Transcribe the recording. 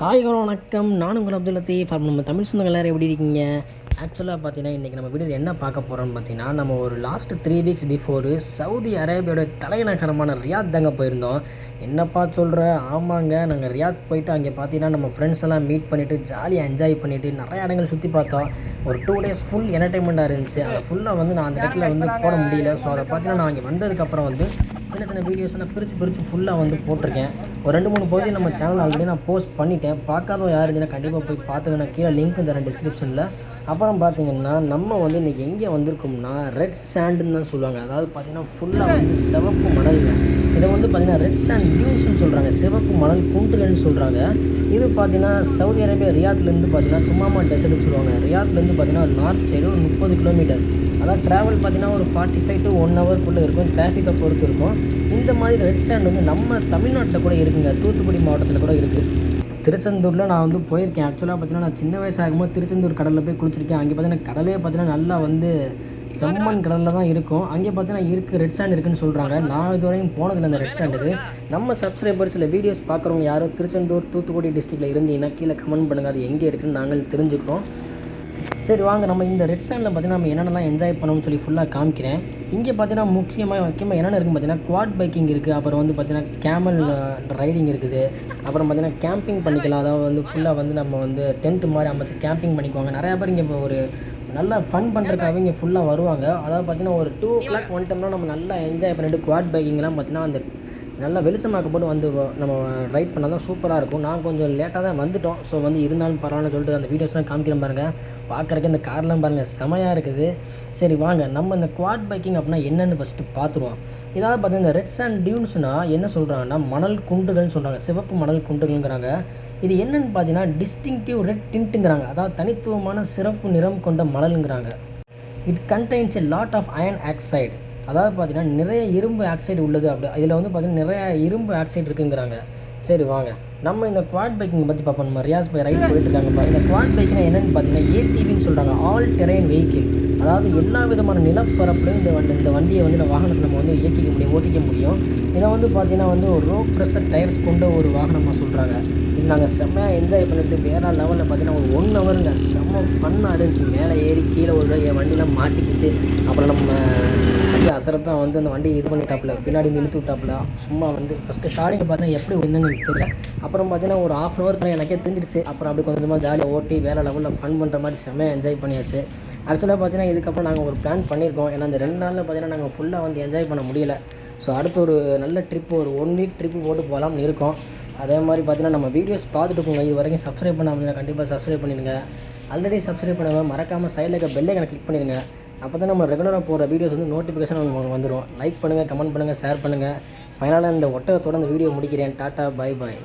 Hi வணக்கம். நான் உங்கள் அப்துல் லத்தீஃப். நம்ம தமிழ் சொந்தங்கள் எல்லோரும் எப்படி இருக்கீங்க? ஆக்சுவலாக பார்த்தீங்கன்னா இன்றைக்கி நம்ம வீடியோவில் என்ன பார்க்க போகிறோம்னு பார்த்தீங்கன்னா, நம்ம ஒரு லாஸ்ட் 3 வீக்ஸ் பிஃபோரு சவுதி அரேபியாவோட தலைநகரமான ரியாத் தாங்க போயிருந்தோம். என்னப்பா சொல்கிற? ஆமாங்க, நாங்கள் ரியாத் போயிட்டு அங்கே பார்த்தீங்கன்னா நம்ம ஃப்ரெண்ட்ஸ் எல்லாம் மீட் பண்ணிவிட்டு ஜாலியாக என்ஜாய் பண்ணிவிட்டு நிறைய இடங்கள் சுற்றி பார்த்தோம். ஒரு 2 டேஸ் ஃபுல் என்டர்டைன்மெண்ட்டாக இருந்துச்சு. அதை ஃபுல்லாக நான் அந்த இடத்துல போட முடியல. ஸோ அதை பார்த்தீங்கன்னா நான் அங்கே வந்ததுக்கப்புறம் சின்ன சின்ன வீடியோஸ் நான் பிரித்து ஃபுல்லாக போட்டிருக்கேன். ஒரு 2-3 பகுதி நம்ம சேனல் ஆல்ரெடி நான் போஸ்ட் பண்ணிட்டேன். பார்க்காதவங்க யார் இருந்துச்சுன்னா கண்டிப்பாக போய் பார்த்துங்க. நான் கீழே லிங்க் தரேன் டிஸ்கிரிப்ஷனில். அப்புறம் பார்த்தீங்கன்னா நம்ம இன்றைக்கி எங்கே வந்திருக்கோம்னா ரெட் சாண்டுன்னு தான் சொல்லுவாங்க. அதாவது பார்த்தீங்கன்னா ஃபுல்லாக சிவப்பு மணலுங்க. இதை பார்த்தீங்கன்னா ரெட் சாண்ட் டியூன்ஸ்னு சொல்கிறாங்க, சிவப்பு மணல் குன்றுகள்னு சொல்கிறாங்க. இது பார்த்தீங்கன்னா சவுதி அரேபியா ரியாத்லேருந்து பார்த்தீங்கன்னா துமாமா டெசர்ட்னு சொல்லுவாங்க. ரியாத்லேருந்து பார்த்தீங்கன்னா நார்த் சைடு ஒரு 30 கிலோமீட்டர். அதாவது ட்ராவல் பார்த்தீங்கன்னா ஒரு 45 to 1 ஹவர்க்குள்ளே இருக்கும். டிராஃபிக்கை பொறுத்து இருக்கும். இந்த மாதிரி ரெட் சாண்ட் நம்ம தமிழ்நாட்டில் கூட இருக்குங்க. தூத்துக்குடி மாவட்டத்தில் கூட இருக்குது. திருச்செந்தூரில் நான் போயிருக்கேன். ஆக்சுவலாக பார்த்தீங்கன்னா நான் சின்ன வயசாகும்போது திருச்செந்தூர் கடலில் போய் குளிச்சிருக்கேன். அங்கே பார்த்தீங்கன்னா கடலே பார்த்தீங்கன்னா நல்லா செம்மண் கடலில் தான் இருக்கும். அங்கே பார்த்தீங்கன்னா இருக்குது, ரெட் சாண்ட் இருக்குதுன்னு சொல்கிறாங்க. நான் இதுவரையும் போனதில்லை அந்த ரெட் சாண்டுக்கு. நம்ம சப்ஸ்கிரைபர்ஸில் வீடியோஸ் பார்க்குறவங்க யாரோ திருச்செந்தூர் தூத்துக்குடி டிஸ்ட்ரிக்டில் இருந்தீங்கன்னா கீழே கமெண்ட் பண்ணுங்கள். அது எங்கே இருக்குதுன்னு நாங்கள் தெரிஞ்சுக்கிறோம். சரி வாங்க, நம்ம இந்த ரெட் சாண்டில் பார்த்தீங்கன்னா நம்ம என்னென்னலாம் என்ஜாய் பண்ணணும்னு சொல்லி ஃபுல்லாக காமிக்கிறேன். இங்கே பார்த்தீங்கன்னா முக்கியமாக என்னென்ன இருக்குன்னு பார்த்தீங்கன்னா குவாட் பைக்கிங் இருக்குது. அப்புறம் பார்த்தீங்கன்னா கேமல் ரைடிங் இருக்குது. அப்புறம் பார்த்தீங்கன்னா கேம்பிங் பண்ணிக்கலாம். அதாவது ஃபுல்லாக நம்ம டென்ட் மாதிரி அமைச்சு கேம்பிங் பண்ணிக்குவாங்க. நிறையா பேர் இங்கே இப்போ ஒரு நல்லா ஃபன் பண்ணுறதுக்காக இங்கே ஃபுல்லாக வருவாங்க. அதாவது பார்த்தீங்கன்னா ஒரு 2 o'clock வந்துட்டோம்னா நம்ம நல்லா என்ஜாய் பண்ணிவிட்டு குவாட் பைக்கிங்லாம் பார்த்தீங்கன்னா அந்த நல்லா வெளிச்சமாக்கப்பட்டு நம்ம ரைட் பண்ணால் தான் சூப்பராக இருக்கும். நான் கொஞ்சம் லேட்டாக தான் வந்துட்டோம். ஸோ இருந்தாலும் பரவாயில்லன்னு சொல்லிட்டு அந்த வீடியோஸ்லாம் காமிக்கிறேன் பாருங்கள். பார்க்குறக்கு இந்த கார்லாம் பாருங்கள் செமையாக இருக்குது. சரி வாங்க, நம்ம இந்த குவாட் பைக்கிங் அப்படின்னா என்னென்னு ஃபஸ்ட்டு பார்த்துருவோம். இதாவது பார்த்தீங்கன்னா இந்த ரெட் சாண்ட் டியூன்ஸ்னால் என்ன சொல்கிறாங்கன்னா மணல் குன்றுகள்னு சொல்கிறாங்க, சிவப்பு மணல் குன்றுகள்ங்கிறாங்க. இது என்னென்னு பார்த்தீங்கன்னா டிஸ்டிங்டிவ் ரெட் டின்ட்டுங்கிறாங்க. அதாவது தனித்துவமான சிறப்பு நிறம் கொண்ட மணலுங்கிறாங்க. It contains a lot of iron oxide. அதாவது பார்த்தீங்கன்னா நிறைய இரும்பு ஆக்சைடு உள்ளது. அப்படி இதில் பார்த்தீங்கன்னா நிறைய இரும்பு ஆக்சைடு இருக்குங்கிறாங்க. சரி வாங்க, நம்ம இந்த குவாட் பைக்கிங் பற்றி பார்ப்போம். நம்ம ரியாஸ் பை ரைட் போயிட்டுருக்காங்கப்பா. இந்த குவாட் பைக்னா என்னென்னு பார்த்தீங்கன்னா ஏடிவின்னு சொல்கிறாங்க, ஆல் டெரைன் வெஹிக்கிள். அதாவது எல்லா விதமான நிலப்பரப்புலையும் இந்த வண்டியை இந்த வாகனத்தை நம்ம இயக்கிக்க முடியும், ஓட்டிக்க முடியும். இதை பார்த்தீங்கன்னா ஒரு ரோ ப்ரெஷர் டயர்ஸ் கொண்ட ஒரு வாகனமாக சொல்கிறாங்க. இது நாங்கள் செம்மையாக என்ஜாய் பண்ணிட்டு வேறு லெவலில் பார்த்தீங்கன்னா ஒரு 1 ஹவருங்க செம்ம ஃபன்னாக இருந்துச்சு. மேலே ஏறி கீழே ஒரு என் வண்டிலாம் மாட்டிக்கிச்சு. அப்புறம் நம்ம அசரப் தான் அந்த வண்டியை இது பண்ணிட்டாப்புல, பின்னாடி இழுத்து விட்டாப்புல. சும்மா ஃபஸ்ட்டு ஸ்டார்டிங் பார்த்தீங்கன்னா எப்படி என்னன்னு எனக்கு தெரியல. அப்புறம் பார்த்தீங்கன்னா ஒரு 1/2 hour எனக்கே தெரிஞ்சிருச்சு. அப்புறம் அப்படி கொஞ்சமாக ஜாலியாக ஓட்டி வேறு லெவலில் ஃபன் பண்ணுற மாதிரி செம்மையாக என்ஜாய் பண்ணியாச்சு. ஆக்சுவலாக பார்த்தீங்கன்னா இதுக்கப்புறம் நாங்கள் ஒரு பிளான் பண்ணியிருக்கோம். ஏன்னா அந்த 2 நாளில் பார்த்தீங்கன்னா நாங்கள் ஃபுல்லாக என்ஜாய் பண்ண முடியலை. ஸோ அடுத்து ஒரு நல்ல ட்ரிப்பு, ஒரு 1 week ட்ரிப்பு போட்டு போகலாம்னு இருக்கோம். அதே மாதிரி பார்த்தீங்கன்னா நம்ம வீடியோஸ் பார்த்துட்டு போங்க. இது வரைக்கும் சப்ஸ்கிரைப் பண்ணாமல் கண்டிப்பாக சப்ஸ்கிரைப் பண்ணிடுங்க. ஆல்ரெடி சப்ஸ்கிரைப் பண்ணுங்கள், மறக்காமல் சைடில் இருக்க பெல் ஐகானை கிளிக் பண்ணிடுங்க. அப்போ தான் நம்ம ரெகுலராக போகிற வீடியோஸ் நோட்டிஃபிகேஷன் வந்துடும். லைக் பண்ணுங்கள், கமெண்ட் பண்ணுங்கள், ஷேர் பண்ணுங்கள். ஃபைனலாக இந்த ஒட்டகத்தோடு அந்த வீடியோ முடிக்கிறேன். Tata, bye bye.